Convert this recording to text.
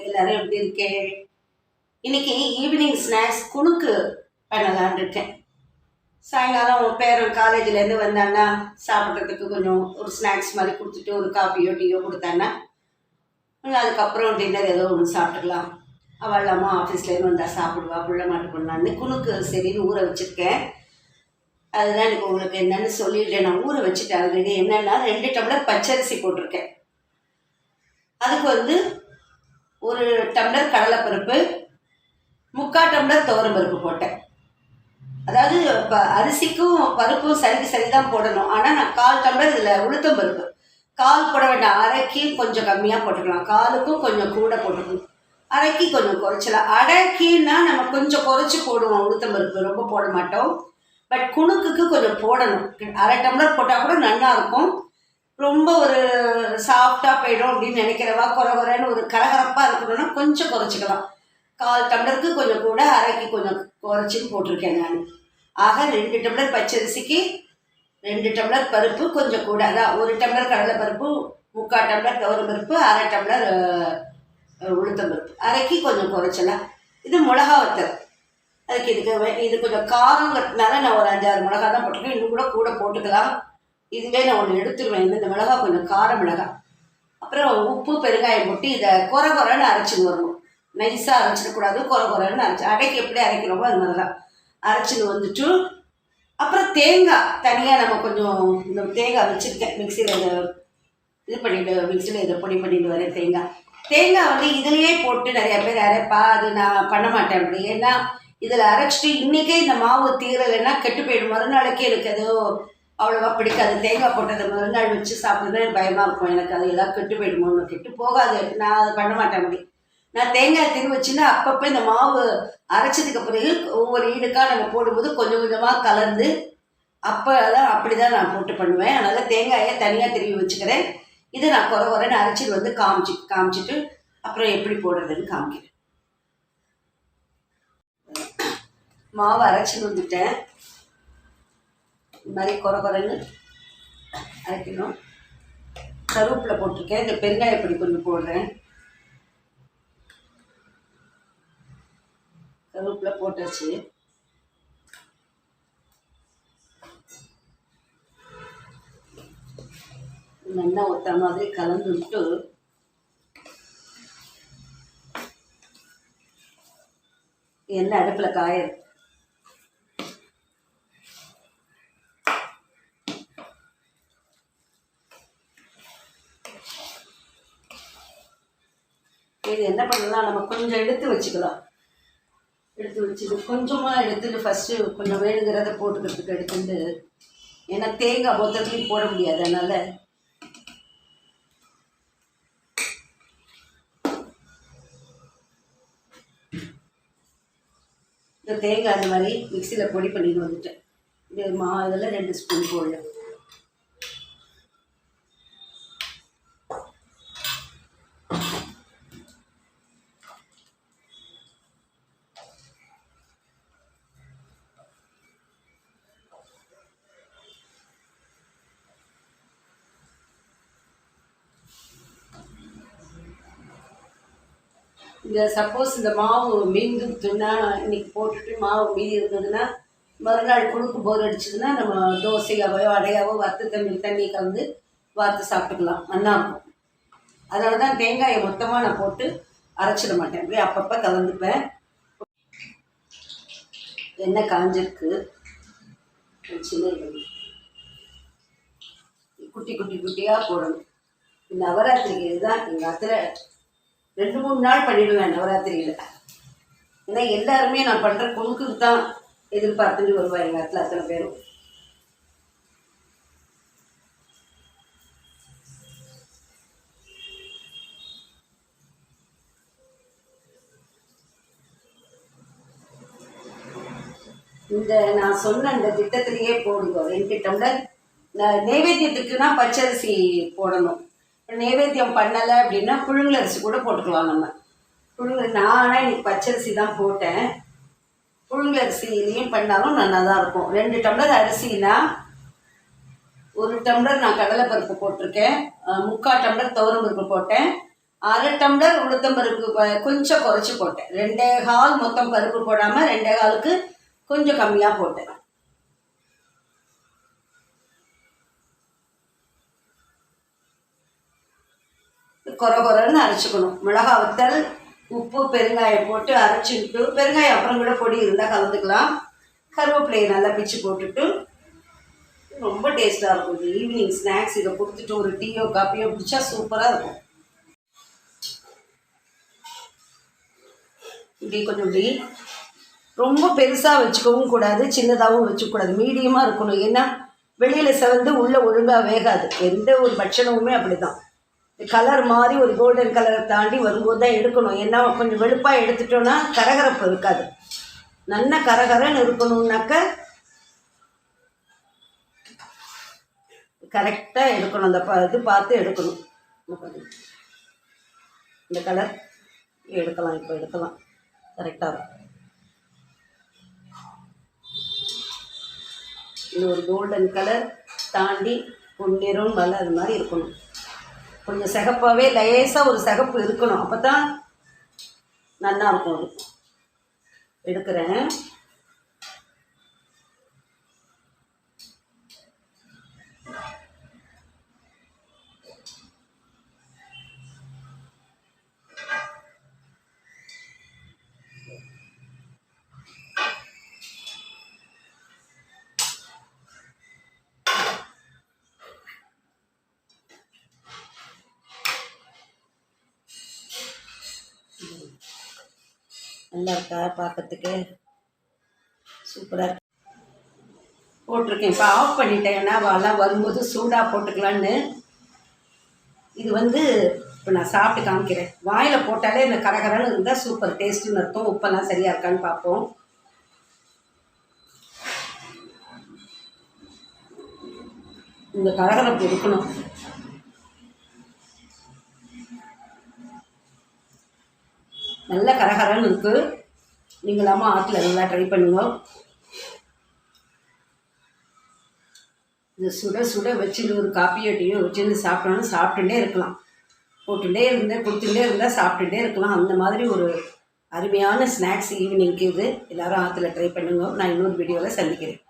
எல்லாரும் எப்படி இருக்கேன்? இன்னைக்கு ஈவினிங் ஸ்நாக்ஸ் குணுக்கு பண்ணலான் இருக்கேன். சாயங்காலம் பேரன் காலேஜ்லேருந்து வந்தான்னா சாப்பிட்றதுக்கு கொஞ்சம் ஒரு ஸ்நாக்ஸ் மாதிரி கொடுத்துட்டு ஒரு காஃபியோ டீயோ கொடுத்தான்னா அதுக்கப்புறம் டின்னர் ஏதோ ஒன்று சாப்பிட்டுக்கலாம். அவள் இல்லாமல் ஆஃபீஸ்லேருந்து வந்தால் சாப்பிடுவா, புள்ள மாட்டு பண்ணலான்னு குணுக்கு சரின்னு ஊற வச்சுருக்கேன். அதுதான் எனக்கு உங்களுக்கு என்னென்னு சொல்லிட்டேன். நான் ஊற வச்சுட்டேன் ஆல்ரெடி. என்னென்னா 2 டம்ளர் பச்சரிசி போட்டிருக்கேன். அதுக்கு ஒரு டம்ளர் கடலைப்பருப்பு, 3/4 டம்ளர் துவரம்பருப்பு போட்டேன். அதாவது இப்போ அரிசிக்கும் பருப்பும் சரிக்கு சரி தான் போடணும். ஆனால் நான் 1/4 டம்ளர் இதில் உளுத்தம் பருப்பு 1/4 போட வேண்டாம், அரைக்கி கொஞ்சம் கம்மியாக போட்டுக்கலாம். 1/4க்கும் கொஞ்சம் கூட போட்டுக்கணும், அரைக்கி கொஞ்சம் குறைச்சலாம். அரைக்கின்னா நம்ம கொஞ்சம் குறைச்சி போடுவோம், உளுத்தம் பருப்பு ரொம்ப போட மாட்டோம். பட் குணுக்குக்கு கொஞ்சம் போடணும். 1/2 டம்ளர் போட்டால் கூட நல்லா இருக்கும். ரொம்ப ஒரு சாஃப்டாக போயிடும் அப்படின்னு நினைக்கிறவா, குறைன்னு ஒரு கரகரப்பாக இருக்கணும்னா கொஞ்சம் குறைச்சிக்கலாம். 1/4 டம்ளருக்கு கொஞ்சம் கூட, அரைக்கு கொஞ்சம் குறைச்சின்னு போட்டிருக்கேன் நான். ஆக 2 டம்ளர் பச்சரிசிக்கு 2 டம்ளர் பருப்பு கொஞ்சம் கூட, அதான் 1 டம்ளர் கடலைப்பருப்பு, 3/4 டம்ளர் துவரம்பருப்பு, 1/2 டம்ளர் உளுத்தம்பருப்பு, அரைக்கு கொஞ்சம் குறைச்சலாம். இது மிளகா வத்தல். அதுக்கு இது கொஞ்சம் காரங்கிறதுனால நான் ஒரு 5-6 மிளகா தான் போட்டிருக்கேன். இன்னும் கூட போட்டுக்கலாம். இதுவே நான் ஒன்று எடுத்துருவேன். இந்த மிளகா கொஞ்சம் கார மிளகா. அப்புறம் உப்பு பெருங்காயம் போட்டு இதை குறைன்னு அரைச்சின்னு வரணும். நைஸாக அரைச்சிடக்கூடாது, குறைன்னு அரைச்சி அடைக்கு எப்படி அரைக்கிறோமோ அது மாதிரி தான் அரைச்சின்னு வந்துட்டு, அப்புறம் தேங்காய் தனியாக நம்ம கொஞ்சம் இந்த தேங்காய் வச்சுருக்கேன் மிக்சியில். இது பண்ணிவிட்டு மிக்சியில் இதை பொடி பண்ணிட்டு வரேன். தேங்காய் இதுலேயே போட்டு நிறையா பேர் அரைப்பா. அது நான் பண்ண மாட்டேன் அப்படி. ஏன்னா இதில் அரைச்சிட்டு இன்றைக்கே இந்த மாவு தீரலைன்னா கெட்டு போயிடும். மறுநாளைக்கு எனக்கு ஏதோ அவ்வளோவா பிடிக்காது. தேங்காய் போட்டதை மறுநாள் வச்சு சாப்பிட்றது எனக்கு பயமாக இருக்கும். எனக்கு அது எதாவது கெட்டு போயிடுமோன்னு. கெட்டு போகாது, நான் அது பண்ண மாட்டேன் அப்படி. நான் தேங்காய் திரு வச்சுன்னா அப்பப்போ இந்த மாவு அரைச்சதுக்கு பிறகு ஒவ்வொரு ஈடுக்காக நம்ம போடும்போது கொஞ்சம் கொஞ்சமாக கலந்து அப்படி தான் நான் போட்டு பண்ணுவேன். அதனால் தேங்காயை தனியாக திருவி வச்சுக்கிறேன். இதை நான் குறைன்னு அரைச்சிட்டு காமிச்சிட்டு அப்புறம் எப்படி போடுறதுன்னு காமிக்கிறேன். மாவு அரைச்சிட்டு வந்துட்டேன். இந்த மாதிரி குறைன்னு அரைக்கணும். கருவேப்பிலை போட்டிருக்கேன். இந்த பெருங்காயப்பொடி கொஞ்சம் போடுறேன். கருவேப்பிலை போட்டாச்சு. நல்லா ஒத்த மாதிரி கலந்து விட்டு எண்ணெய் அடுப்பில் காயும். இது என்ன பண்ணலாம், நம்ம கொஞ்சம் எடுத்து வச்சுக்கலாம். எடுத்து வச்சுட்டு கொஞ்சமாக எடுத்துட்டு ஃபஸ்ட்டு கொஞ்சம் வேணுங்கிறத போட்டுக்கிறதுக்கு எடுத்துட்டு, ஏன்னா தேங்காய் மொத்தத்துலையும் போட முடியாது. அதனால் இந்த தேங்காய் அந்த மாதிரி மிக்சியில் பொடி பண்ணிட்டு வந்துட்டேன். இது இதில் 2 ஸ்பூன் போடல. இந்த சப்போஸ் இந்த மாவு மீந்துச்சுன்னா, இன்னைக்கு போட்டுட்டு மாவு மீதி இருந்ததுன்னா மறுநாள் குணுக்கு போர் அடிச்சதுன்னா நம்ம தோசையாவோ அடையாவோ வறுத்து தண்ணி கலந்து வறுத்து சாப்பிட்டுக்கலாம், நல்லா இருக்கும். அதனால தான் தேங்காயை மொத்தமாக நான் போட்டு அரைச்சிட மாட்டேன். அப்படியே அப்பப்போ கலந்துப்பேன். எண்ணெய் காஞ்சிருக்கு. சின்ன குட்டியாக போடணும். இந்த நவராத்திரிக்கு இதுதான் எங்கள் அத்தில் 2-3 நாள் பண்ணிடுவேன் நவராத்திரியில். ஏன்னா எல்லாருமே நான் பண்ணுற குணுக்கு தான் எதிர்பார்த்துட்டு வருவாங்க எங்கள் இடத்துல அத்தனை பேரும். இந்த நான் சொன்ன இந்த திட்டத்திலேயே போடுங்க. 2 டம்ளர் நைவேத்தியத்துக்குன்னா பச்சரிசி போடணும். நைவேத்தியம் பண்ணலை அப்படின்னா புழுங்கலரிசி கூட போட்டுக்கலாம். நம்ம நான் ஆனால் இன்னைக்கு பச்சரிசி தான் போட்டேன். புழுங்கலரிசிலையும் பண்ணாலும் நல்லா தான் இருக்கும். 2 டம்ளர் அரிசினா 1 டம்ளர் நான் கடலைப்பருப்பு போட்டிருக்கேன், 3/4 டம்ளர் துவரம்பருப்பு போட்டேன், 1/2 டம்ளர் உளுத்தம்பருப்பு கொஞ்சம் குறைச்சி போட்டேன். 2.25 மொத்தம் பருப்பு போடாமல் 2.25க்கு கொஞ்சம் கம்மியாக போட்டேன். கொரன்னு அரைச்சிக்கணும். மிளகா வத்தல், உப்பு, பெருங்காயம் போட்டு அரைச்சிக்கிட்டு, பெருங்காயம் அப்புறம் கூட பொடி இருந்தால் கலந்துக்கலாம். கருவேப்பிலையை நல்லா பிச்சு போட்டுட்டு ரொம்ப டேஸ்ட்டாக இருக்கும். இது ஈவினிங் ஸ்நாக்ஸ் இதை கொடுத்துட்டு ஒரு டீயோ காப்பியோ பிடிச்சா சூப்பராக இருக்கும். இப்படி கொஞ்சம் இப்படி ரொம்ப பெருசாக வச்சுக்கவும் கூடாது, சின்னதாகவும் வச்சுக்கூடாது, மீடியமாக இருக்கணும். ஏன்னா வெளியில் செவந்து உள்ளே ஒழுங்காக வேகாது. எந்த ஒரு பட்சணமுமே அப்படி தான். கலர் மாதிரி ஒரு கோல்டன் கலரை தாண்டி வரும்போது தான் எடுக்கணும். ஏன்னா கொஞ்சம் வெளுப்பாக எடுத்துட்டோன்னா கரகரப்பு இருக்காது. நல்லா கரகரன்னு இருக்கணும்னாக்க கரெக்டாக எடுக்கணும். அந்த இது பார்த்து எடுக்கணும். இந்த கலர் எடுக்கலாம், இப்போ எடுக்கலாம், கரெக்டாக இருக்கும். இது ஒரு கோல்டன் கலர் தாண்டி பொன்னிறம் வலை அது மாதிரி இருக்கணும். கொஞ்சம் சிகப்பாகவே லேசாக ஒரு சிகப்பு இருக்கணும். அப்போ தான் நல்லா இருக்கும். அது எடுக்கிறேன். நல்லா இருக்கா? பார்க்கறதுக்கு சூப்பராக இருக்கு. போட்டிருக்கேன். இப்போ ஆஃப் பண்ணிட்டேன். ஏன்னா எல்லாம் வரும்போது சூடாக போட்டுக்கலான்னு. இது இப்போ நான் சாப்பிட்டு காமிக்கிறேன். வாயில் போட்டாலே இந்த கரகரன்னு இருந்தால் சூப்பர் டேஸ்ட்டுன்னு அர்த்தம். உப்பெல்லாம் சரியாக இருக்கான்னு பார்ப்போம். இந்த கரகரப்பு இருக்கணும். நல்ல கரகரன்னு இருக்குது. நீங்களாமா ஆற்றுல நல்லா ட்ரை பண்ணுங்க. இந்த சுட சுட வச்சுட்டு ஒரு காப்பியோ டீயோ வச்சுருந்து சாப்பிட்டுட்டே இருக்கலாம். கொடுத்துட்டே இருந்தால் சாப்பிட்டுட்டே இருக்கலாம். அந்த மாதிரி ஒரு அருமையான ஸ்நாக்ஸ் ஈவினிங்க்கு இது. எல்லோரும் ஆற்றுல ட்ரை பண்ணுங்க. நான் இன்னொரு வீடியோவில் சந்திக்கிறேன்.